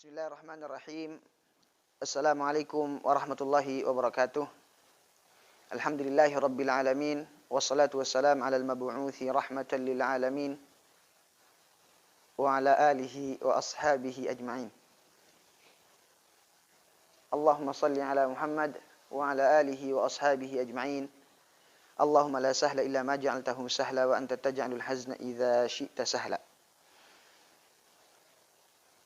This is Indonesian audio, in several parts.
Bismillahirrahmanirrahim. Assalamualaikum warahmatullahi wabarakatuh. Alhamdulillahi rabbil alamin. Wassalatu wassalam ala al-mab'uthi rahmatan lil alamin. Wa ala alihi wa ashabihi ajma'in. Allahumma salli ala Muhammad wa ala alihi wa ashabihi ajma'in. Allahumma la sahla illa ma ja'altahu sahla wa anta taj'alul hazna idza syi'ta sahla.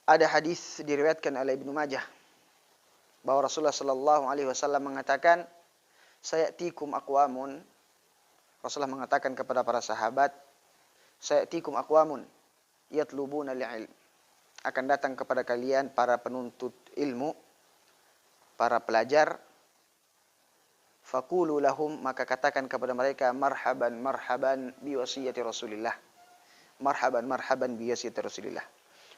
Ada hadis diriwayatkan oleh Ibnu Majah bahwa Rasulullah sallallahu alaihi wasallam mengatakan, "Sayatikum aqwamun." Rasulullah mengatakan kepada para sahabat, "Sayatikum aqwamun yatlubuna al-ilm." Akan datang kepada kalian para penuntut ilmu, para pelajar. Faqulu lahum, maka katakan kepada mereka, "Marhaban marhaban bi wasiyati Rasulillah." Marhaban marhaban bi wasiyati Rasulillah.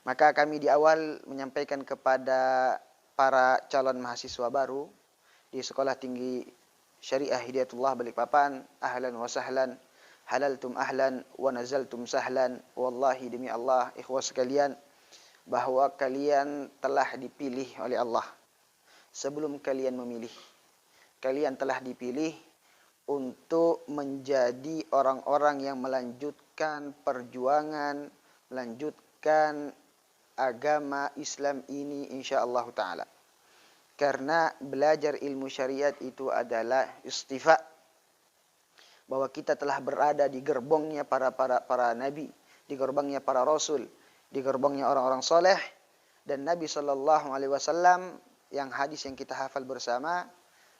Maka kami di awal menyampaikan kepada para calon mahasiswa baru di Sekolah Tinggi Syariah Hidayatullah Balikpapan, ahlan wa sahlan, halaltum ahlan wa nazaltum sahlan. Wallahi demi Allah, ikhwas sekalian, bahwa kalian telah dipilih oleh Allah. Sebelum kalian memilih, kalian telah dipilih untuk menjadi orang-orang yang melanjutkan perjuangan, melanjutkan agama Islam ini insyaallah ta'ala. Karena belajar ilmu syariat itu adalah istifa, bahwa kita telah berada di gerbongnya para nabi, di gerbongnya para rasul, di gerbongnya orang-orang soleh. Dan Nabi sallallahu alaihi wasallam, yang hadis yang kita hafal bersama,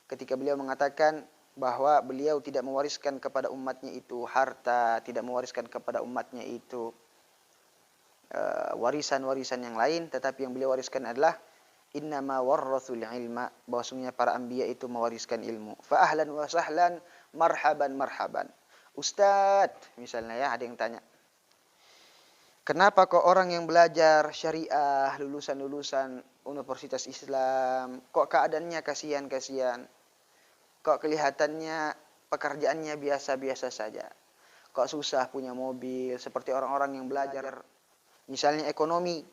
ketika beliau mengatakan bahwa beliau tidak mewariskan kepada umatnya itu harta, tidak mewariskan kepada umatnya itu warisan-warisan yang lain, tetapi yang beliau wariskan adalah innama warrathul ilma, bahwasanya para anbiya itu mewariskan ilmu. Fa ahlan wa sahlan, marhaban marhaban. Ustadz, misalnya ya, ada yang tanya, kenapa kok orang yang belajar syariah, lulusan-lulusan Universitas Islam, kok keadaannya kasihan-kasihan? Kok kelihatannya pekerjaannya biasa-biasa saja? Kok susah punya mobil seperti orang-orang yang belajar misalnya ekonomi,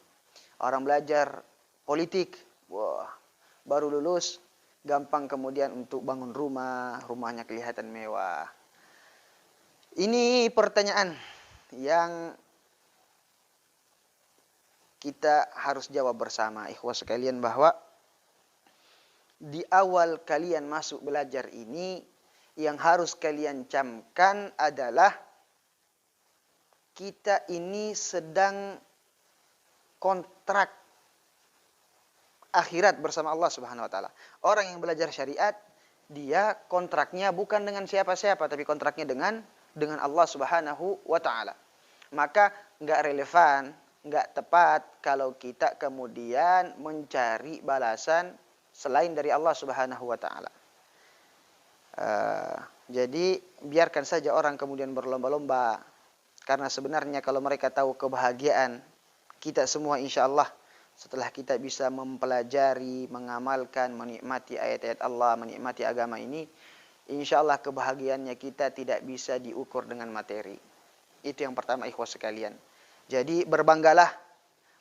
orang belajar politik, wah, baru lulus, gampang kemudian untuk bangun rumah, rumahnya kelihatan mewah. Ini pertanyaan yang kita harus jawab bersama, ikhwas sekalian, bahwa di awal kalian masuk belajar ini, yang harus kalian camkan adalah kita ini sedang kontrak akhirat bersama Allah Subhanahu wa taala. Orang yang belajar syariat, dia kontraknya bukan dengan siapa-siapa, tapi kontraknya dengan Allah Subhanahu wa taala. Maka enggak relevan, enggak tepat kalau kita kemudian mencari balasan selain dari Allah Subhanahu wa taala. Jadi biarkan saja orang kemudian berlomba-lomba. Karena sebenarnya kalau mereka tahu kebahagiaan kita semua insya Allah setelah kita bisa mempelajari, mengamalkan, menikmati ayat-ayat Allah, menikmati agama ini, insya Allah kebahagiaannya kita tidak bisa diukur dengan materi. Itu yang pertama, ikhwas sekalian. Jadi berbanggalah,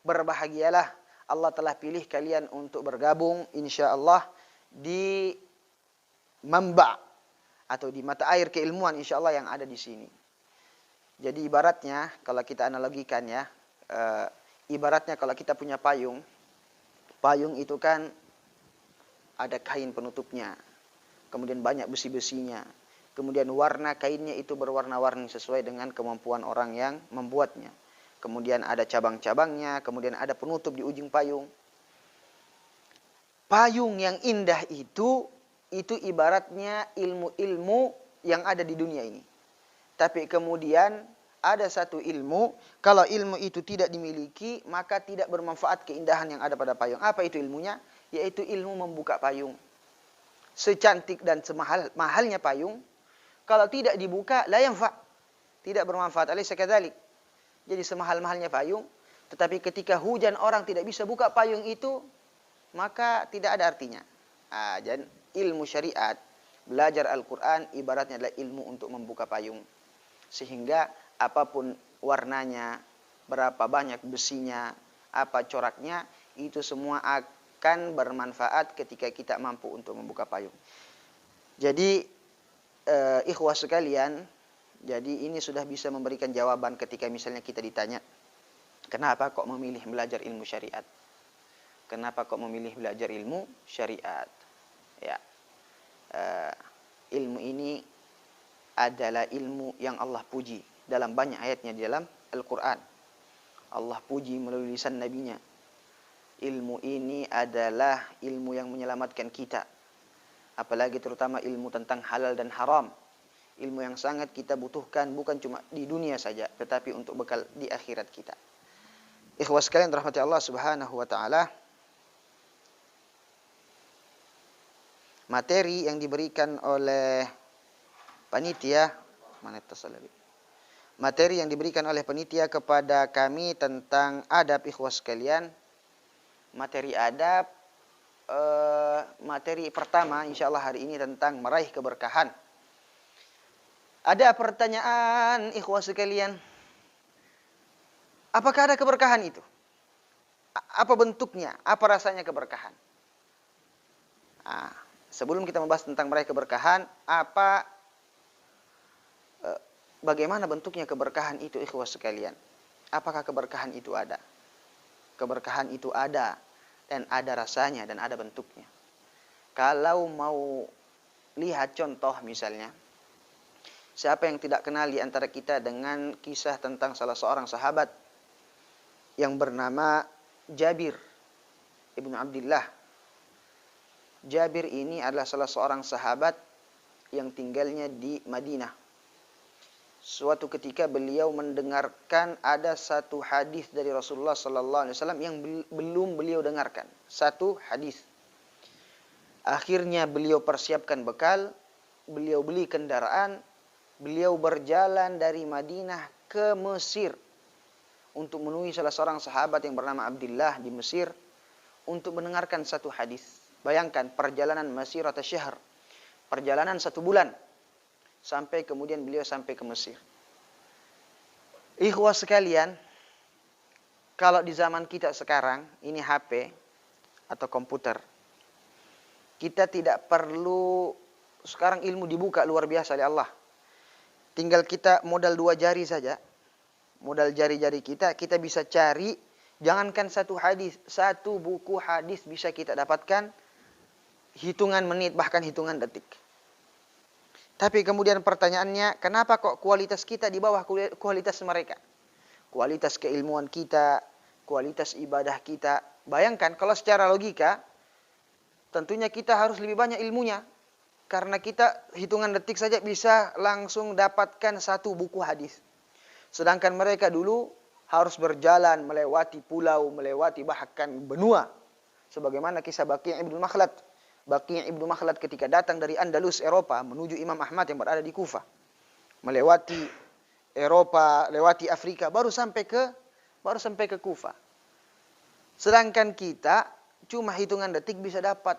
berbahagialah, Allah telah pilih kalian untuk bergabung insya Allah di mamba atau di mata air keilmuan insya Allah yang ada di sini. Jadi ibaratnya kalau kita analogikan ya, ibaratnya kalau kita punya payung, payung itu kan ada kain penutupnya, kemudian banyak besi-besinya, kemudian warna kainnya itu berwarna-warni sesuai dengan kemampuan orang yang membuatnya. Kemudian ada cabang-cabangnya, kemudian ada penutup di ujung payung. Payung yang indah itu ibaratnya ilmu-ilmu yang ada di dunia ini. Tapi kemudian ada satu ilmu, kalau ilmu itu tidak dimiliki, maka tidak bermanfaat keindahan yang ada pada payung. Apa itu ilmunya? Yaitu ilmu membuka payung. Secantik dan mahalnya payung, kalau tidak dibuka, la yanfa', tidak bermanfaat. Alaysa kadzalik. Jadi semahal-mahalnya payung, tetapi ketika hujan orang tidak bisa buka payung itu, maka tidak ada artinya. Dan ilmu syariat, belajar Al-Quran, ibaratnya adalah ilmu untuk membuka payung. Sehingga apapun warnanya, berapa banyak besinya, apa coraknya, itu semua akan bermanfaat ketika kita mampu untuk membuka payung. Jadi ikhwah sekalian, jadi ini sudah bisa memberikan jawaban ketika misalnya kita ditanya, kenapa kok memilih belajar ilmu syariat? Kenapa kok memilih belajar ilmu syariat? Ya, ilmu ini adalah ilmu yang Allah puji dalam banyak ayatnya di dalam Al-Quran. Allah puji melalui lisan nabinya. Ilmu ini adalah ilmu yang menyelamatkan kita. Apalagi terutama ilmu tentang halal dan haram. Ilmu yang sangat kita butuhkan bukan cuma di dunia saja, tetapi untuk bekal di akhirat kita. Ikhwah sekalian rahmati Allah Subhanahu wa taala. Materi yang diberikan oleh panitia, materi yang diberikan oleh panitia kepada kami tentang adab, ikhwah sekalian. Materi adab, materi pertama insyaallah hari ini tentang meraih keberkahan. Ada pertanyaan ikhwah sekalian, apakah ada keberkahan itu? Apa bentuknya? Apa rasanya keberkahan? Sebelum kita membahas tentang meraih keberkahan, bagaimana bentuknya keberkahan itu ikhwah sekalian? Apakah keberkahan itu ada? Keberkahan itu ada, dan ada rasanya, dan ada bentuknya. Kalau mau lihat contoh misalnya, siapa yang tidak kenal di antara kita dengan kisah tentang salah seorang sahabat yang bernama Jabir ibnu Abdullah. Jabir ini adalah salah seorang sahabat yang tinggalnya di Madinah. Suatu ketika beliau mendengarkan ada satu hadis dari Rasulullah sallallahu alaihi wasallam yang belum beliau dengarkan. Satu hadis. Akhirnya beliau persiapkan bekal, beliau beli kendaraan, beliau berjalan dari Madinah ke Mesir untuk menemui salah seorang sahabat yang bernama Abdullah di Mesir untuk mendengarkan satu hadis. Bayangkan perjalanan masirah syahr, perjalanan 1 bulan, sampai kemudian beliau sampai ke Mesir. Ikhwah sekalian, kalau di zaman kita sekarang, ini HP atau komputer, kita tidak perlu, sekarang ilmu dibuka luar biasa oleh Allah. Tinggal kita modal 2 jari saja, modal jari-jari kita bisa cari, jangankan satu hadis, satu buku hadis bisa kita dapatkan hitungan menit, bahkan hitungan detik. Tapi kemudian pertanyaannya, kenapa kok kualitas kita di bawah kualitas mereka? Kualitas keilmuan kita, kualitas ibadah kita. Bayangkan kalau secara logika, tentunya kita harus lebih banyak ilmunya. Karena kita hitungan detik saja bisa langsung dapatkan satu buku hadis. Sedangkan mereka dulu harus berjalan melewati pulau, melewati bahkan benua. Sebagaimana kisah Baqi' ibnu Makhlad. Baqi' ibnu Makhlad ketika datang dari Andalus, Eropa, menuju Imam Ahmad yang berada di Kufah. Melewati Eropa, lewati Afrika, baru sampai ke Kufah. Sedangkan kita cuma hitungan detik bisa dapat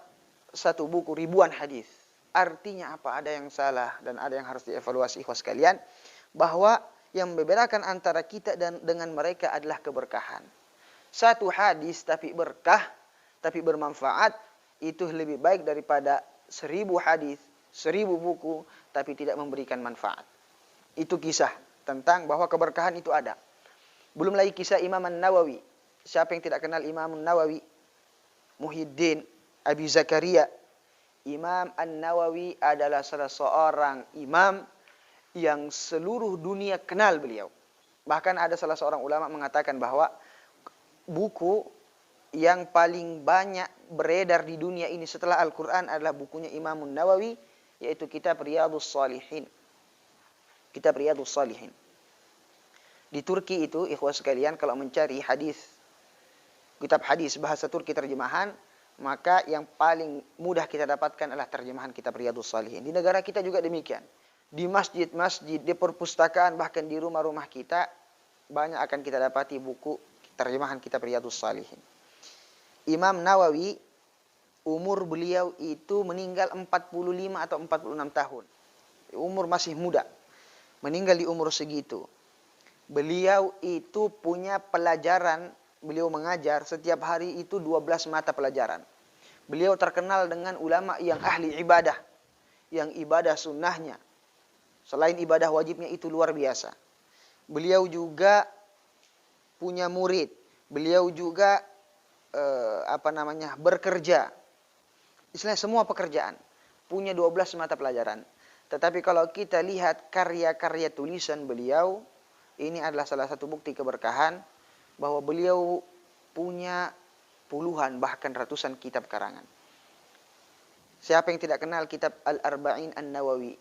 satu buku ribuan hadis. Artinya apa? Ada yang salah dan ada yang harus dievaluasi ikhwah sekalian, bahwa yang membedakan antara kita dan dengan mereka adalah keberkahan. Satu hadis tapi berkah, tapi bermanfaat, itu lebih baik daripada 1000 hadis, 1000 buku, tapi tidak memberikan manfaat. Itu kisah tentang bahwa keberkahan itu ada. Belum lagi kisah Imam An-Nawawi. Siapa yang tidak kenal Imam An-Nawawi? Muhyiddin Abi Zakaria. Imam An-Nawawi adalah salah seorang imam yang seluruh dunia kenal beliau. Bahkan ada salah seorang ulama mengatakan bahwa buku yang paling banyak beredar di dunia ini setelah Al-Quran adalah bukunya Imam Nawawi, yaitu kitab Riyadhus Shalihin. Kitab Riyadhus Shalihin. Di Turki itu, ikhwah sekalian, kalau mencari hadis, kitab hadis bahasa Turki terjemahan, maka yang paling mudah kita dapatkan adalah terjemahan kitab Riyadhus Shalihin. Di negara kita juga demikian. Di masjid-masjid, di perpustakaan, bahkan di rumah-rumah kita, banyak akan kita dapati buku terjemahan kitab Riyadhus Shalihin. Imam Nawawi, umur beliau itu meninggal 45 atau 46 tahun. Umur masih muda. Meninggal di umur segitu. Beliau itu punya pelajaran beliau mengajar setiap hari itu 12 mata pelajaran. Beliau terkenal dengan ulama yang ahli ibadah, yang ibadah sunnahnya, selain ibadah wajibnya itu luar biasa. Beliau juga punya murid, beliau juga bekerja. Istilahnya semua pekerjaan. Punya 12 mata pelajaran. Tetapi kalau kita lihat karya-karya tulisan beliau, ini adalah salah satu bukti keberkahan bahwa beliau punya puluhan bahkan ratusan kitab karangan. Siapa yang tidak kenal kitab Al-Arba'in An-Nawawi?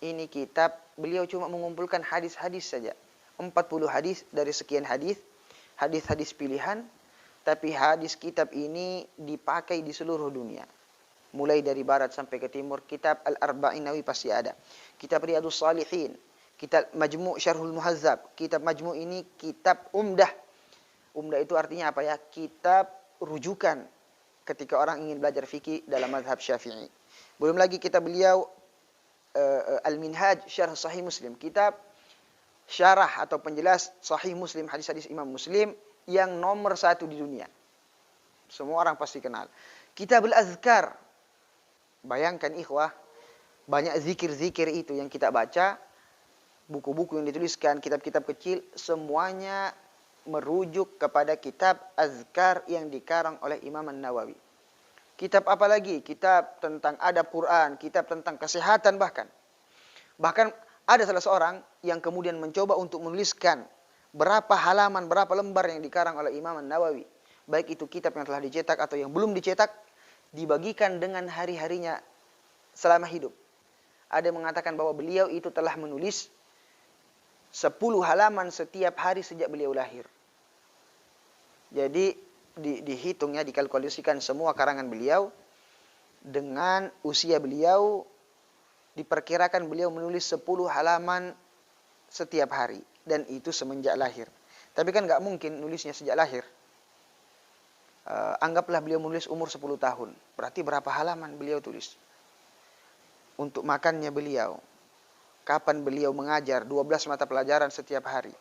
Ini kitab beliau cuma mengumpulkan hadis-hadis saja. 40 hadis dari sekian hadis, hadis-hadis pilihan, tapi hadis kitab ini dipakai di seluruh dunia. Mulai dari barat sampai ke timur, kitab Al-Arba'in Nawawi pasti ada. Kitab Riyadhus Shalihin, kitab Majmu' Syarhul Muhazzab. Kitab Majmu' ini kitab umdah. Umdah itu artinya apa ya? Kitab rujukan ketika orang ingin belajar fikih dalam mazhab Syafi'i. Belum lagi kitab beliau Al-Minhaj Syarh Sahih Muslim, kitab syarah atau penjelas Sahih Muslim, hadis-hadis Imam Muslim yang nomor 1 di dunia. Semua orang pasti kenal. Kitab Al-Azkar. Bayangkan ikhwah, banyak zikir-zikir itu yang kita baca, buku-buku yang dituliskan, kitab-kitab kecil, semuanya merujuk kepada kitab Azkar yang dikarang oleh Imam An-Nawawi. Kitab apa lagi? Kitab tentang adab Quran, kitab tentang kesehatan bahkan. Bahkan ada salah seorang yang kemudian mencoba untuk menuliskan berapa halaman, berapa lembar yang dikarang oleh Imam An-Nawawi. Baik itu kitab yang telah dicetak atau yang belum dicetak, dibagikan dengan hari-harinya selama hidup. Ada yang mengatakan bahwa beliau itu telah menulis 10 halaman setiap hari sejak beliau lahir. Jadi dihitungnya, dikalkulasikan semua karangan beliau dengan usia beliau, diperkirakan beliau menulis 10 halaman setiap hari. Dan itu semenjak lahir. Tapi kan nggak mungkin nulisnya sejak lahir. Anggaplah beliau menulis umur 10 tahun. Berarti berapa halaman beliau tulis? Untuk makannya beliau. Kapan beliau mengajar 12 mata pelajaran setiap hari?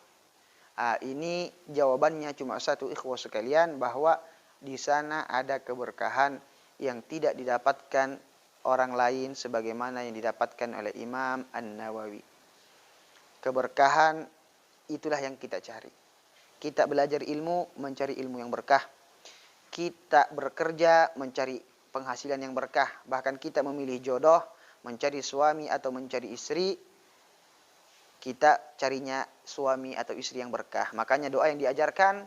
Ini jawabannya cuma satu, ikhwah sekalian, bahwa di sana ada keberkahan yang tidak didapatkan orang lain sebagaimana yang didapatkan oleh Imam An-Nawawi. Keberkahan itulah yang kita cari. Kita belajar ilmu, mencari ilmu yang berkah. Kita bekerja, mencari penghasilan yang berkah. Bahkan kita memilih jodoh, mencari suami atau mencari istri, kita carinya suami atau istri yang berkah. Makanya doa yang diajarkan,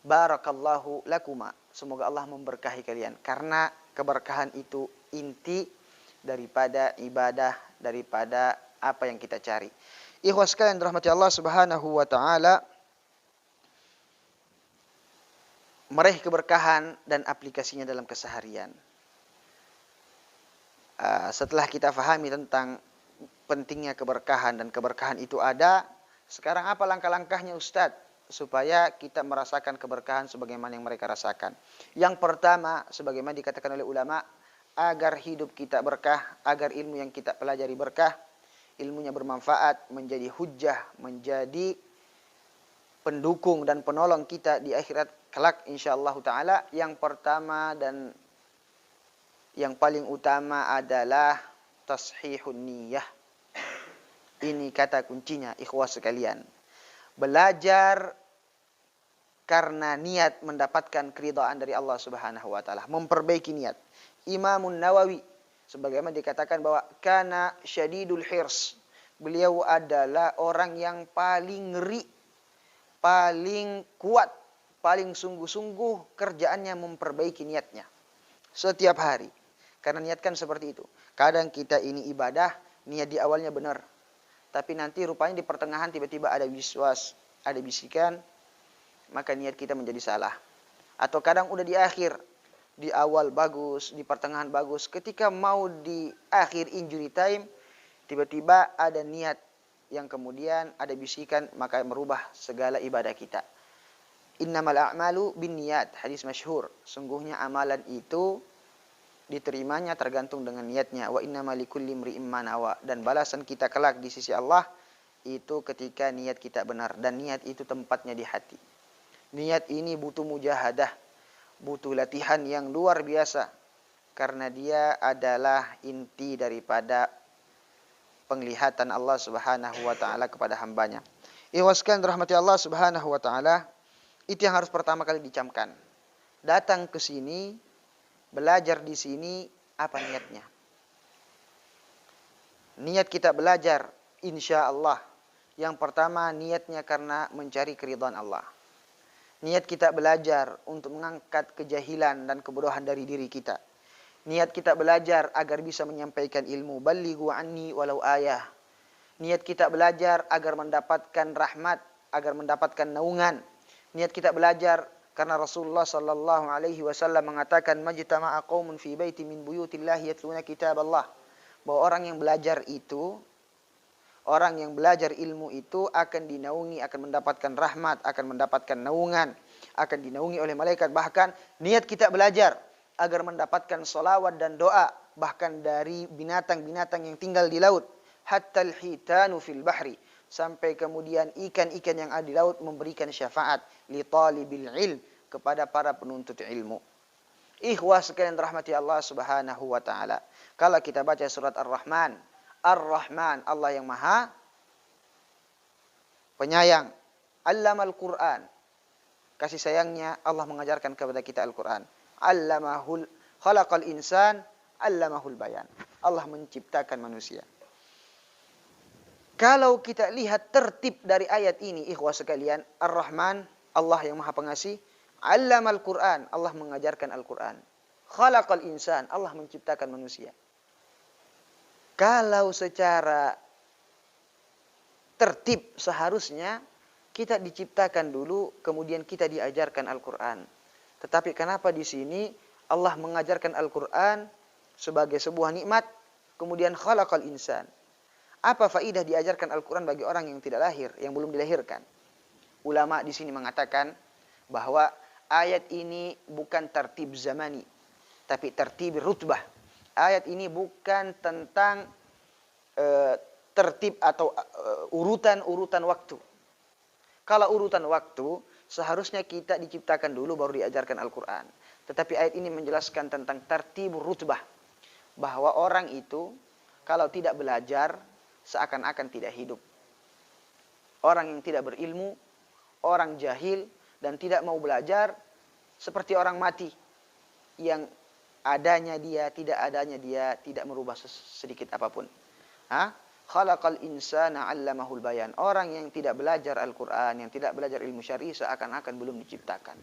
barakallahu lakuma, semoga Allah memberkahi kalian. Karena keberkahan itu inti daripada ibadah, daripada apa yang kita cari. Ikhwas sekalian rahmati Allah Subhanahu wa taala, meraih keberkahan dan aplikasinya dalam keseharian. Setelah kita fahami tentang pentingnya keberkahan dan keberkahan itu ada, sekarang apa langkah-langkahnya Ustadz supaya kita merasakan keberkahan sebagaimana yang mereka rasakan? Yang pertama, sebagaimana dikatakan oleh ulama, agar hidup kita berkah, agar ilmu yang kita pelajari berkah, ilmunya bermanfaat, menjadi hujjah, menjadi pendukung dan penolong kita di akhirat kelak insyaallah taala. Yang pertama dan yang paling utama adalah tashihun niyah. Ini kata kuncinya, ikhwah sekalian. Belajar karena niat mendapatkan keridhaan dari Allah Subhanahu wa taala, memperbaiki niat. Imam Nawawi sebagaimana dikatakan bahwa kana syadidul hirs. Beliau adalah orang yang paling ngeri, paling kuat, paling sungguh-sungguh kerjaannya memperbaiki niatnya setiap hari. Karena niatkan seperti itu. Kadang kita ini ibadah, niat di awalnya benar. Tapi nanti rupanya di pertengahan tiba-tiba ada wiswas, ada bisikan, maka niat kita menjadi salah. Atau kadang udah di akhir, di awal bagus, di pertengahan bagus. Ketika mau di akhir injury time, tiba-tiba ada niat yang kemudian ada bisikan, maka merubah segala ibadah kita. Innamal a'malu binniyat, hadis masyhur. Sungguhnya amalan itu diterimanya tergantung dengan niatnya. Wa innamal likulli imri'in ma nawa, dan balasan kita kelak di sisi Allah itu ketika niat kita benar, dan niat itu tempatnya di hati. Niat ini butuh mujahadah, butuh latihan yang luar biasa. Karena dia adalah inti daripada penglihatan Allah Subhanahu wa taala kepada hambanya. Ikhwaskan rahmati Allah Subhanahu wa taala, itu yang harus pertama kali dicamkan. Datang ke sini, belajar di sini, apa niatnya? Niat kita belajar, insya Allah. Yang pertama niatnya karena mencari keridhaan Allah. Niat kita belajar untuk mengangkat kejahilan dan kebodohan dari diri kita. Niat kita belajar agar bisa menyampaikan ilmu. Ballighu anni walau ayah. Niat kita belajar agar mendapatkan rahmat, agar mendapatkan naungan. Niat kita belajar karena Rasulullah sallallahu alaihi wasallam mengatakan majtama'a qaumun fi baiti min buyutillahi yatluna kitaballah. Bahwa orang yang belajar itu, orang yang belajar ilmu itu akan dinaungi, akan mendapatkan rahmat, akan mendapatkan naungan, akan dinaungi oleh malaikat. Bahkan niat kita belajar agar mendapatkan salawat dan doa, bahkan dari binatang-binatang yang tinggal di laut. Hatta al-hitanu fil bahri. Sampai kemudian ikan-ikan yang ada di laut memberikan syafaat li talibil ilm, kepada para penuntut ilmu. Ikhwah sekalian rahmati Allah Subhanahu wa taala. Kalau kita baca surat Ar-Rahman, Ar-Rahman, Allah yang Maha Penyayang. Allamal Quran. Kasih sayangnya Allah mengajarkan kepada kita Al-Quran. Allamahul khalaqal insan, allamahul bayan. Allah menciptakan manusia. Kalau kita lihat tertib dari ayat ini, ikhwah sekalian, Ar-Rahman, Allah yang Maha Pengasih, Allamal Quran, Allah mengajarkan Al-Quran. Khalaqal insan, Allah menciptakan manusia. Kalau secara tertib seharusnya kita diciptakan dulu, kemudian kita diajarkan Al-Quran. Tetapi kenapa di sini Allah mengajarkan Al-Quran sebagai sebuah nikmat, kemudian khalaqal insan. Apa faidah diajarkan Al-Quran bagi orang yang tidak lahir, yang belum dilahirkan? Ulama di sini mengatakan bahwa ayat ini bukan tertib zamani, tapi tertib rutbah. Ayat ini bukan tentang tertib atau urutan-urutan waktu. Kalau urutan waktu, seharusnya kita diciptakan dulu baru diajarkan Al-Quran. Tetapi ayat ini menjelaskan tentang tertib rutbah. Bahwa orang itu kalau tidak belajar, seakan-akan tidak hidup. Orang yang tidak berilmu, orang jahil, dan tidak mau belajar, seperti orang mati. Yang adanya dia, tidak adanya dia, tidak merubah sedikit apapun. Khalaqal insana 'allamahul bayan. Orang yang tidak belajar Al-Quran, yang tidak belajar ilmu syar'i, seakan-akan belum diciptakan.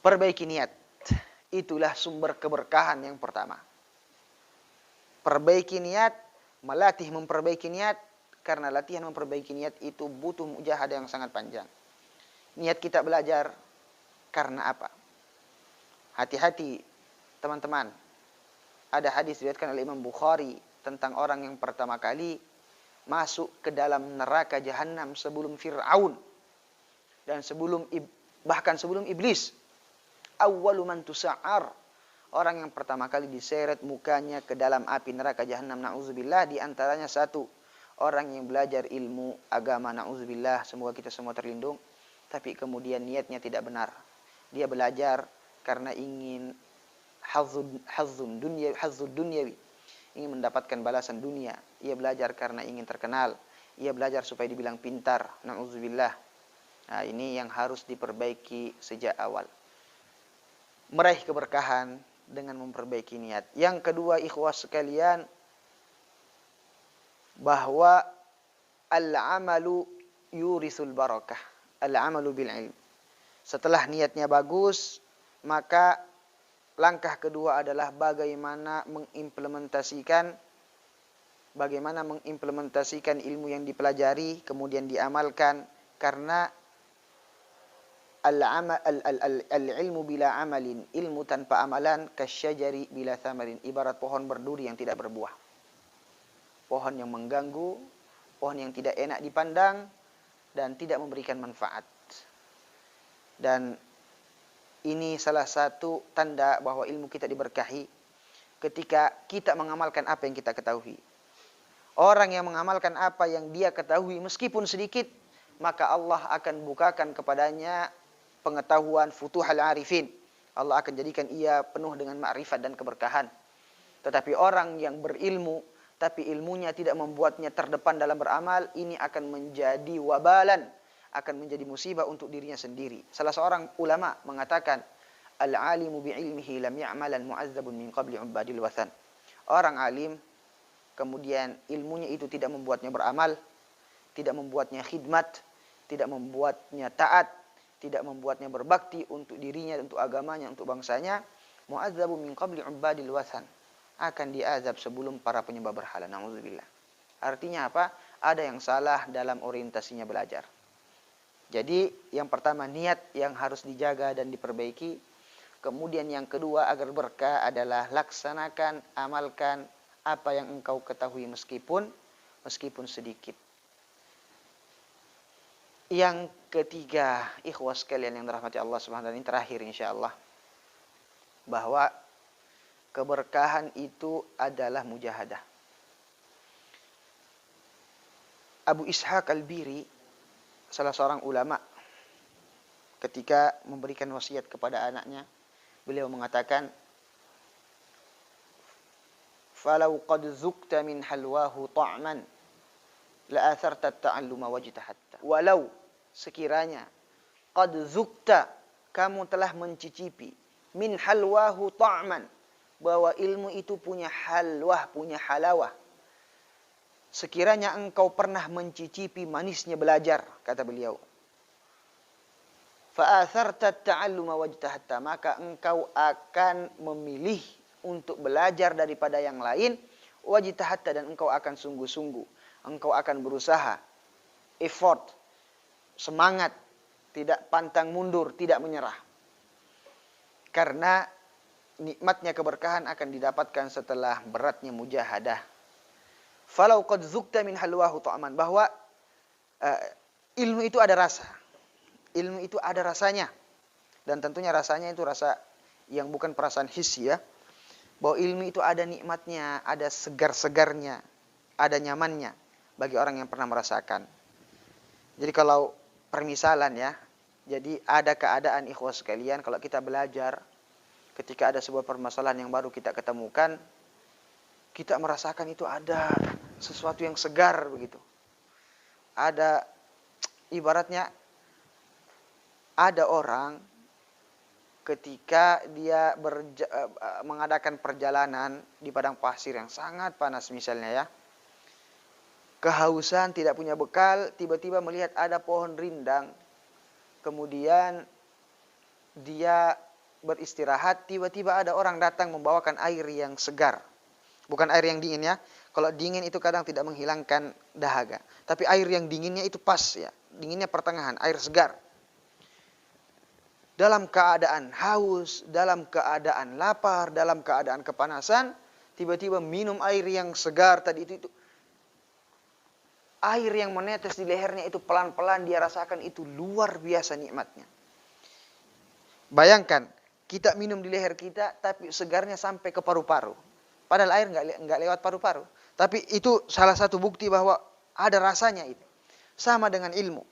Perbaiki niat. Itulah sumber keberkahan yang pertama. Perbaiki niat, melatih memperbaiki niat, karena latihan memperbaiki niat itu butuh mujahadah yang sangat panjang. Niat kita belajar karena apa? Hati-hati teman-teman. Ada hadis diriwayatkan oleh Imam Bukhari tentang orang yang pertama kali masuk ke dalam neraka jahanam sebelum Fir'aun dan bahkan sebelum iblis. Awwalu man tusa'ar, orang yang pertama kali diseret mukanya ke dalam api neraka jahanam, na'udzubillah, di antaranya satu orang yang belajar ilmu agama, na'udzubillah, semoga kita semua terlindung, tapi kemudian niatnya tidak benar. Dia belajar karena ingin hazzun dunyawi, ingin mendapatkan balasan dunia. Ia belajar karena ingin terkenal. Ia belajar supaya dibilang pintar. Na'udzubillah. Nah, ini yang harus diperbaiki sejak awal. Meraih keberkahan dengan memperbaiki niat. Yang kedua, ikhwah sekalian, bahwa al-amalu yurisul barakah. Al-amalu bil ilm. Setelah niatnya bagus, maka langkah kedua adalah bagaimana mengimplementasikan ilmu yang dipelajari kemudian diamalkan, karena al-ilmu bila amalin, ilmu tanpa amalan kasyajari bila thamarin, ibarat pohon berduri yang tidak berbuah. Pohon yang mengganggu, pohon yang tidak enak dipandang dan tidak memberikan manfaat. Dan ini salah satu tanda bahwa ilmu kita diberkahi ketika kita mengamalkan apa yang kita ketahui. Orang yang mengamalkan apa yang dia ketahui meskipun sedikit, maka Allah akan bukakan kepadanya pengetahuan futuhal arifin. Allah akan jadikan ia penuh dengan ma'rifat dan keberkahan. Tetapi orang yang berilmu, tapi ilmunya tidak membuatnya terdepan dalam beramal, ini akan menjadi wabalan, akan menjadi musibah untuk dirinya sendiri. Salah seorang ulama mengatakan, al-alimu bi'ilmihi lam ya'malan mu'azzabun min qabli ubadil wathan. Orang alim, kemudian ilmunya itu tidak membuatnya beramal, tidak membuatnya khidmat, tidak membuatnya taat, tidak membuatnya berbakti untuk dirinya, untuk agamanya, untuk bangsanya, mu'azzabun min qabli ubadil wathan. Akan diazab sebelum para penyembah berhala. Na'udzubillah. Artinya apa? Ada yang salah dalam orientasinya belajar. Jadi yang pertama niat yang harus dijaga dan diperbaiki. Kemudian yang kedua agar berkah adalah laksanakan, amalkan apa yang engkau ketahui meskipun sedikit. Yang ketiga, ikhwas sekalian yang dirahmati Allah Subhanahu wa taala, ini terakhir insyaallah, bahwa keberkahan itu adalah mujahadah. Abu Ishaq Al-Biri, salah seorang ulama, ketika memberikan wasiat kepada anaknya, beliau mengatakan, "Falau qad zukta min halwahu ta'man, la atharta at-ta'alluma wajtahatta." Walau sekiranya qad zukta, kamu telah mencicipi, min halwahu ta'man, bahwa ilmu itu punya halwah, punya halawah. Sekiranya engkau pernah mencicipi manisnya belajar, kata beliau, fa'atharta ta'alluma wajtahatta, maka engkau akan memilih untuk belajar daripada yang lain, wajtahatta, dan engkau akan sungguh-sungguh, engkau akan berusaha, effort, semangat, tidak pantang mundur, tidak menyerah. Karena nikmatnya keberkahan akan didapatkan setelah beratnya mujahadah. Falau qad zukta min halwahu ta'man, bahwa ilmu itu ada rasa. Ilmu itu ada rasanya. Dan tentunya rasanya itu rasa yang bukan perasaan hissi ya. Bahwa ilmu itu ada nikmatnya, ada segar-segarnya, ada nyamannya bagi orang yang pernah merasakan. Jadi kalau permisalan ya, jadi ada keadaan ikhwas sekalian, kalau kita belajar, ketika ada sebuah permasalahan yang baru kita ketemukan, kita merasakan itu ada sesuatu yang segar begitu. Ada, ibaratnya, ada orang ketika dia mengadakan perjalanan di padang pasir yang sangat panas misalnya ya. Kehausan, tidak punya bekal, tiba-tiba melihat ada pohon rindang. Kemudian dia beristirahat, tiba-tiba ada orang datang membawakan air yang segar. Bukan air yang dingin ya. Kalau dingin itu kadang tidak menghilangkan dahaga. Tapi air yang dinginnya itu pas ya. Dinginnya pertengahan, air segar. Dalam keadaan haus, dalam keadaan lapar, dalam keadaan kepanasan, tiba-tiba minum air yang segar tadi itu. Air yang menetes di lehernya itu pelan-pelan dia rasakan, itu luar biasa nikmatnya. Bayangkan, kita minum di leher kita, tapi segarnya sampai ke paru-paru. Padahal air nggak lewat paru-paru. Tapi itu salah satu bukti bahwa ada rasanya itu. Sama dengan ilmu.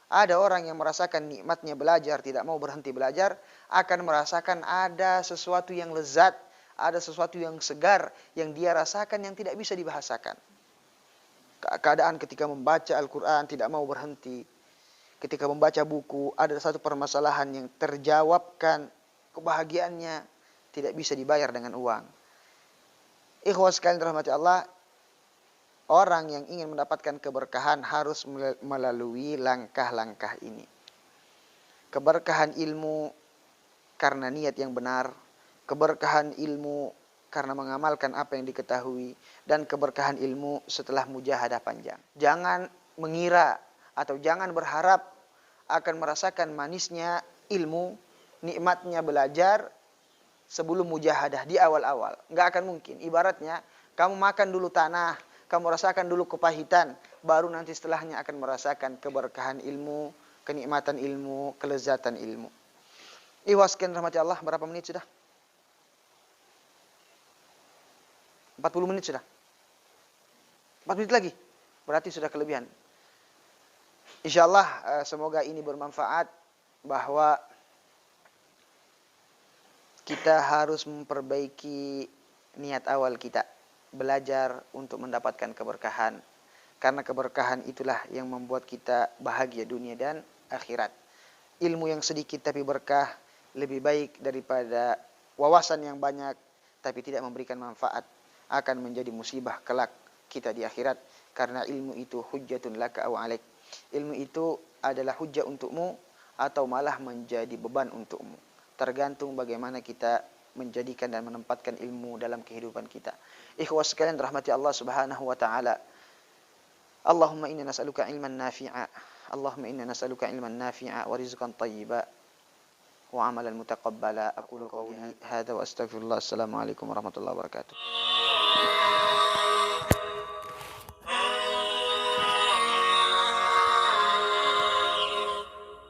Ada orang yang merasakan nikmatnya belajar, tidak mau berhenti belajar, akan merasakan ada sesuatu yang lezat, ada sesuatu yang segar, yang dia rasakan yang tidak bisa dibahasakan. Keadaan ketika membaca Al-Quran tidak mau berhenti. Ketika membaca buku, ada satu permasalahan yang terjawabkan, kebahagiaannya tidak bisa dibayar dengan uang. Ikhwas sekalian dirahmati Allah, orang yang ingin mendapatkan keberkahan harus melalui langkah-langkah ini. Keberkahan ilmu karena niat yang benar, keberkahan ilmu karena mengamalkan apa yang diketahui, dan keberkahan ilmu setelah mujahadah panjang. Jangan mengira atau jangan berharap akan merasakan manisnya ilmu, nikmatnya belajar sebelum mujahadah di awal-awal. Nggak akan mungkin. Ibaratnya kamu makan dulu tanah, kamu rasakan dulu kepahitan, baru nanti setelahnya akan merasakan keberkahan ilmu, kenikmatan ilmu, kelezatan ilmu. Ikhwaskan rahmati Allah, berapa menit sudah? 40 menit sudah. 4 menit lagi. Berarti sudah kelebihan. Insyaallah semoga ini bermanfaat, bahwa kita harus memperbaiki niat awal kita, belajar untuk mendapatkan keberkahan. Karena keberkahan itulah yang membuat kita bahagia dunia dan akhirat. Ilmu yang sedikit tapi berkah lebih baik daripada wawasan yang banyak tapi tidak memberikan manfaat. Akan menjadi musibah kelak kita di akhirat. Karena ilmu itu hujjatun laka aw alaik. Ilmu itu adalah hujjah untukmu atau malah menjadi beban untukmu. Tergantung bagaimana kita menjadikan dan menempatkan ilmu dalam kehidupan kita. Ikhwas sekalian rahmati Allah Subhanahu wa taala. Allahumma inna nas'aluka ilman nafi'a. Allahumma inna nas'aluka ilman nafi'a wa rizqan thayyiba wa amalan mutaqabbala. Aqulu qawli hadza wa astaghfirullah. Assalamualaikum warahmatullahi wabarakatuh.